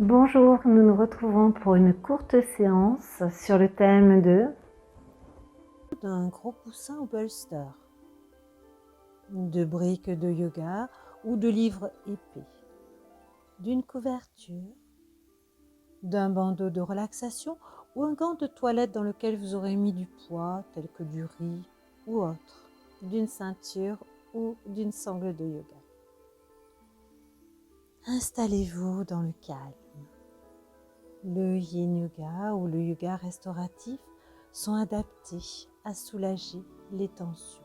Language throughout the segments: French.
Bonjour, nous nous retrouvons pour une courte séance sur le thème d'un gros coussin au bolster, de briques de yoga ou de livres épais, d'une couverture, d'un bandeau de relaxation ou un gant de toilette dans lequel vous aurez mis du poids tel que du riz ou autre, d'une ceinture ou d'une sangle de yoga. Installez-vous dans le calme. Le yin yoga ou le yoga restauratif sont adaptés à soulager les tensions.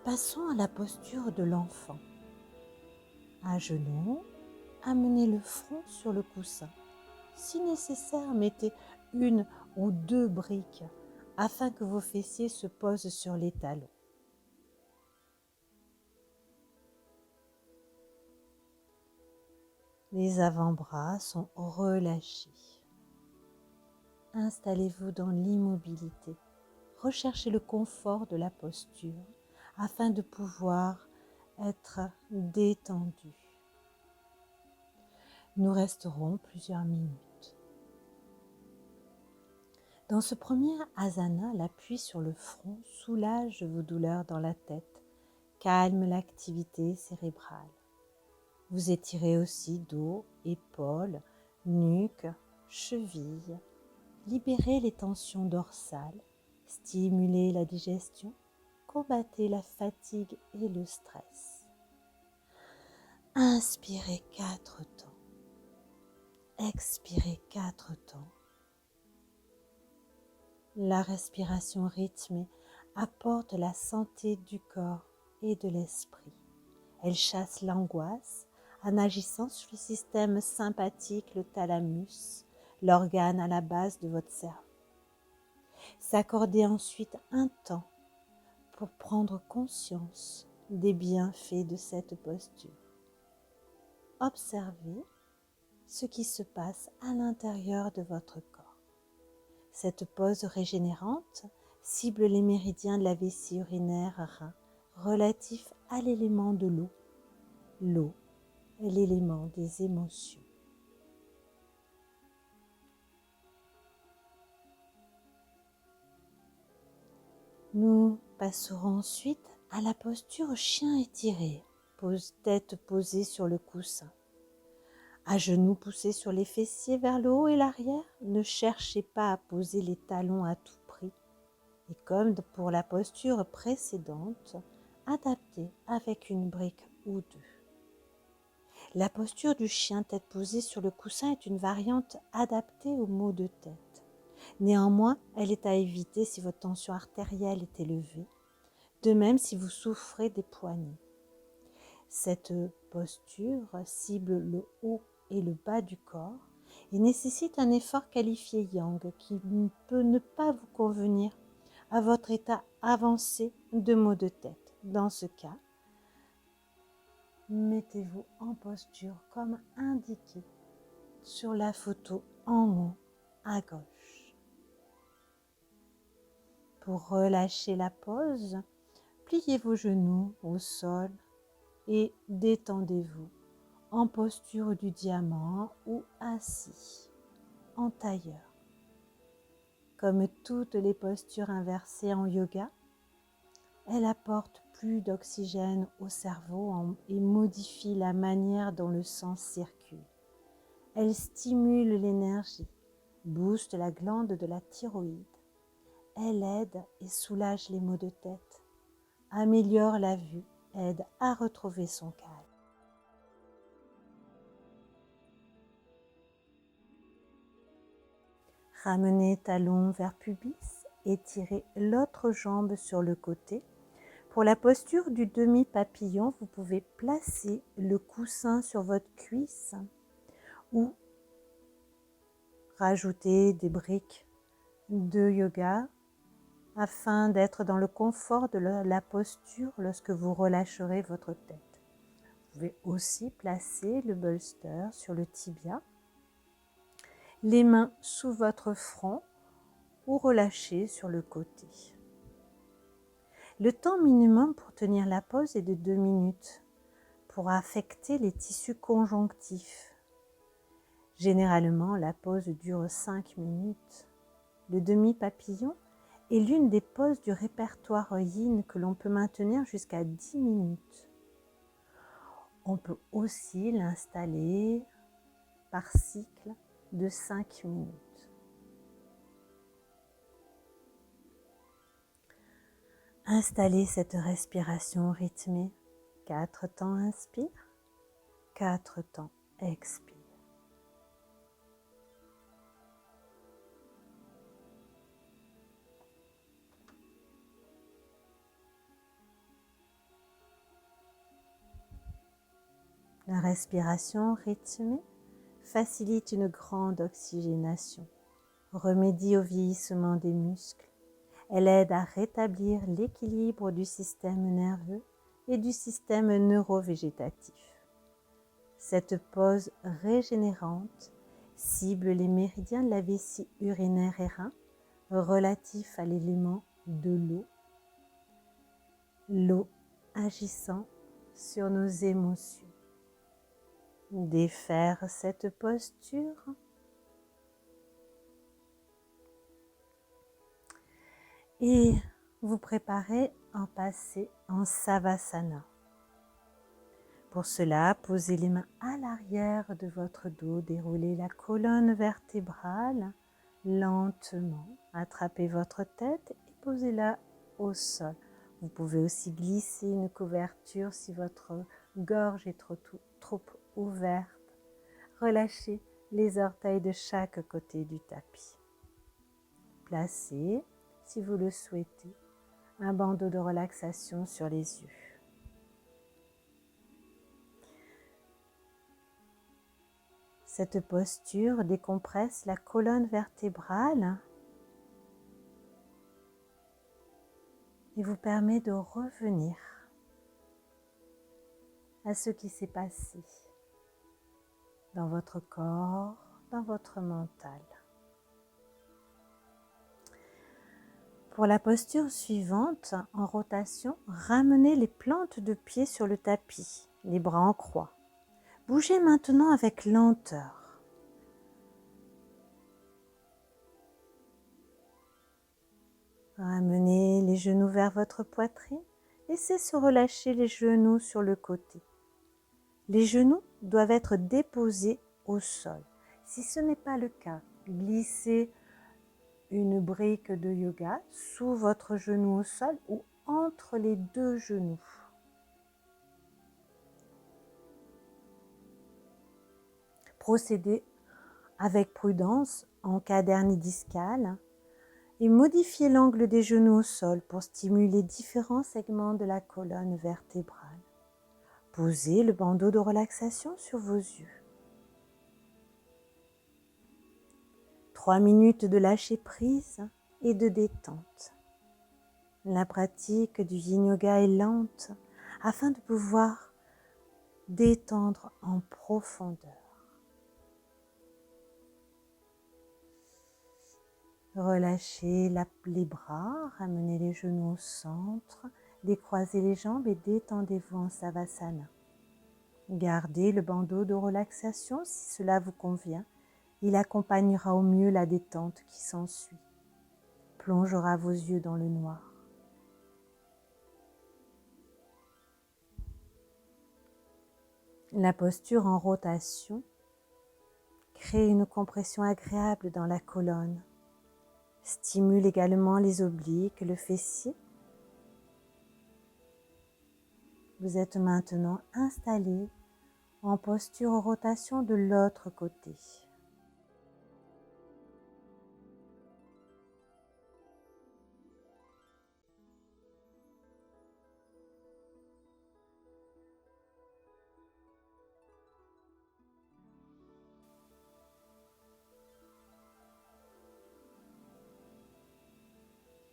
Passons à la posture de l'enfant. À genoux, amenez le front sur le coussin. Si nécessaire, mettez une ou deux briques afin que vos fessiers se posent sur les talons. Les avant-bras sont relâchés. Installez-vous dans l'immobilité. Recherchez le confort de la posture afin de pouvoir être détendu. Nous resterons plusieurs minutes. Dans ce premier asana, l'appui sur le front soulage vos douleurs dans la tête, calme l'activité cérébrale. Vous étirez aussi dos, épaules, nuque, chevilles. Libérez les tensions dorsales, stimulez la digestion, combattez la fatigue et le stress. Inspirez 4 temps. Expirez 4 temps. La respiration rythmée apporte la santé du corps et de l'esprit. Elle chasse l'angoisse en agissant sur le système sympathique, le thalamus, l'organe à la base de votre cerveau. S'accorder ensuite un temps pour prendre conscience des bienfaits de cette posture. Observez ce qui se passe à l'intérieur de votre corps. Cette pose régénérante cible les méridiens de la vessie urinaire rein relatifs à l'élément de l'eau. L'eau est l'élément des émotions. Nous passerons ensuite à la posture chien étiré, tête posée sur le coussin. À genoux poussés sur les fessiers vers le haut et l'arrière, ne cherchez pas à poser les talons à tout prix. Et comme pour la posture précédente, adaptez avec une brique ou deux. La posture du chien tête posée sur le coussin est une variante adaptée aux maux de tête. Néanmoins, elle est à éviter si votre tension artérielle est élevée, de même si vous souffrez des poignets. Cette posture cible le haut et le bas du corps et nécessite un effort qualifié yang qui peut ne pas vous convenir à votre état avancé de maux de tête. Dans ce cas, mettez-vous en posture comme indiqué sur la photo en haut à gauche. Pour relâcher la pose, pliez vos genoux au sol et détendez-vous en posture du diamant ou assis en tailleur. Comme toutes les postures inversées en yoga, elle apporte plus d'oxygène au cerveau et modifie la manière dont le sang circule. Elle stimule l'énergie, booste la glande de la thyroïde. Elle aide et soulage les maux de tête, améliore la vue, aide à retrouver son calme. Ramenez talon vers pubis, étirez l'autre jambe sur le côté. Pour la posture du demi-papillon, vous pouvez placer le coussin sur votre cuisse ou rajouter des briques de yoga afin d'être dans le confort de la posture lorsque vous relâcherez votre tête. Vous pouvez aussi placer le bolster sur le tibia, les mains sous votre front ou relâcher sur le côté. Le temps minimum pour tenir la pose est de 2 minutes. pour affecter les tissus conjonctifs. Généralement, la pose dure 5 minutes. Le demi-papillon est l'une des poses du répertoire yin que l'on peut maintenir jusqu'à 10 minutes. On peut aussi l'installer par cycle de 5 minutes. Installez cette respiration rythmée. 4 temps inspire, 4 temps expire. La respiration rythmée facilite une grande oxygénation, remédie au vieillissement des muscles. Elle aide à rétablir l'équilibre du système nerveux et du système neurovégétatif. Cette pose régénérante cible les méridiens de la vessie urinaire et rein relatifs à l'élément de l'eau agissant sur nos émotions. Défaire cette posture et vous préparez à passer en Savasana. Pour cela, posez les mains à l'arrière de votre dos, déroulez la colonne vertébrale lentement, attrapez votre tête et posez-la au sol. Vous pouvez aussi glisser une couverture si votre gorge est trop ouverte. Relâchez les orteils de chaque côté du tapis. Placez, si vous le souhaitez, un bandeau de relaxation sur les yeux. Cette posture décompresse la colonne vertébrale et vous permet de revenir à ce qui s'est passé dans votre corps, dans votre mental. Pour la posture suivante, en rotation, ramenez les plantes de pied sur le tapis, les bras en croix. Bougez maintenant avec lenteur. Ramenez les genoux vers votre poitrine. Laissez se relâcher les genoux sur le côté. Les genoux doivent être déposés au sol. Si ce n'est pas le cas, glissez une brique de yoga sous votre genou au sol ou entre les deux genoux. Procédez avec prudence en cas d'hernie discale et modifiez l'angle des genoux au sol pour stimuler différents segments de la colonne vertébrale. Posez le bandeau de relaxation sur vos yeux. 3 minutes de lâcher prise et de détente. La pratique du yin yoga est lente afin de pouvoir détendre en profondeur. Relâchez les bras, ramenez les genoux au centre, décroisez les jambes et détendez-vous en Savasana. Gardez le bandeau de relaxation si cela vous convient. Il accompagnera au mieux la détente qui s'ensuit. Plongera vos yeux dans le noir. La posture en rotation crée une compression agréable dans la colonne. Stimule également les obliques, le fessier. Vous êtes maintenant installé en posture en rotation de l'autre côté.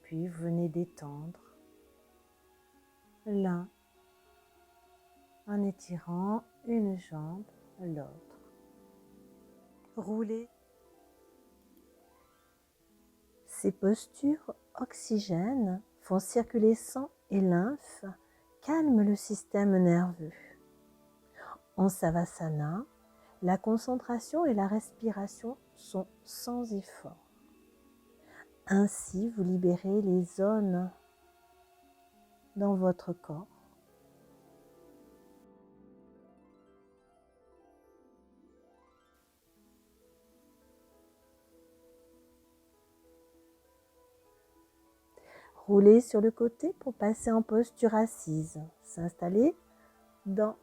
Puis vous venez d'étendre l'un en étirant une jambe, l'autre. Roulez. Ces postures oxygènent, font circuler sang et lymphe, calment le système nerveux. En Savasana, la concentration et la respiration sont sans effort. Ainsi, vous libérez les zones dans votre corps. Roulez sur le côté pour passer en posture assise. S'installer dans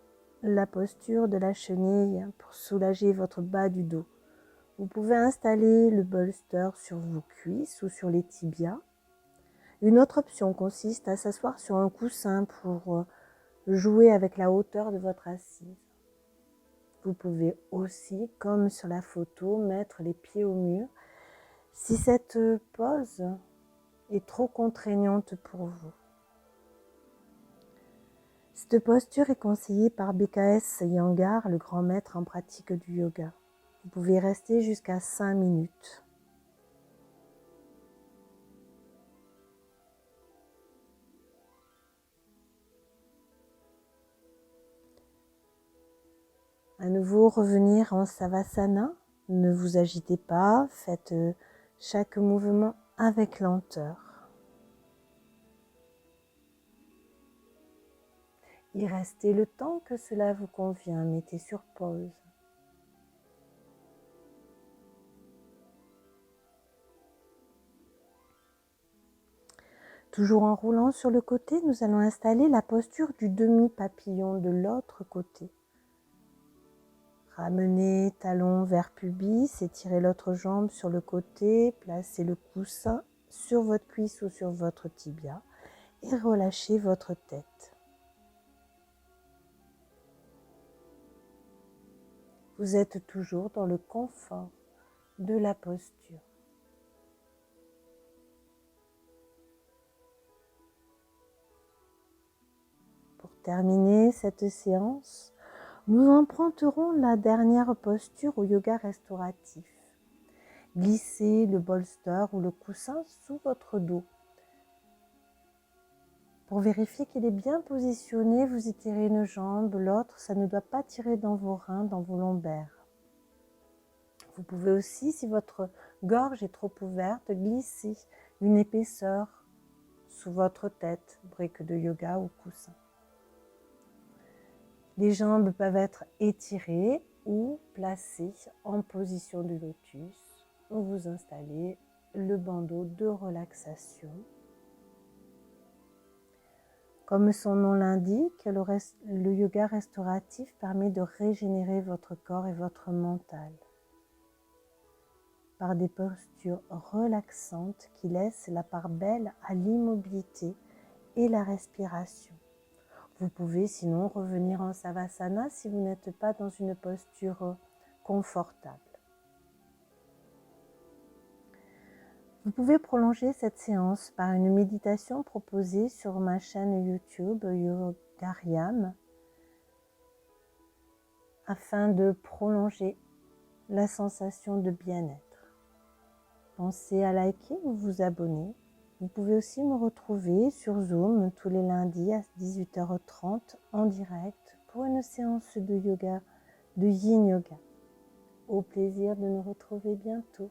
la posture de la chenille pour soulager votre bas du dos. Vous pouvez installer le bolster sur vos cuisses ou sur les tibias. Une autre option consiste à s'asseoir sur un coussin pour jouer avec la hauteur de votre assise. Vous pouvez aussi, comme sur la photo, mettre les pieds au mur. Si cette pose est trop contraignante pour vous. Cette posture est conseillée par BKS Iyengar, le grand maître en pratique du yoga. Vous pouvez rester jusqu'à 5 minutes. À nouveau, revenir en Savasana. Ne vous agitez pas, faites chaque mouvement avec lenteur. Y restez le temps que cela vous convient, mettez sur pause. Toujours en roulant sur le côté, nous allons installer la posture du demi-papillon de l'autre côté. Ramenez talon vers pubis, étirez l'autre jambe sur le côté, placez le coussin sur votre cuisse ou sur votre tibia et relâchez votre tête. Vous êtes toujours dans le confort de la posture. Pour terminer cette séance, nous emprunterons la dernière posture au yoga restauratif. Glissez le bolster ou le coussin sous votre dos. Pour vérifier qu'il est bien positionné, vous étirez une jambe, l'autre, ça ne doit pas tirer dans vos reins, dans vos lombaires. Vous pouvez aussi, si votre gorge est trop ouverte, glisser une épaisseur sous votre tête, brique de yoga ou coussin. Les jambes peuvent être étirées ou placées en position de lotus. Vous installez le bandeau de relaxation. Comme son nom l'indique, le yoga restauratif permet de régénérer votre corps et votre mental par des postures relaxantes qui laissent la part belle à l'immobilité et la respiration. Vous pouvez sinon revenir en Savasana si vous n'êtes pas dans une posture confortable. Vous pouvez prolonger cette séance par une méditation proposée sur ma chaîne YouTube Yogariam afin de prolonger la sensation de bien-être. Pensez à liker ou vous abonner. Vous pouvez aussi me retrouver sur Zoom tous les lundis à 18h30 en direct pour une séance de yoga, de Yin Yoga. Au plaisir de nous retrouver bientôt.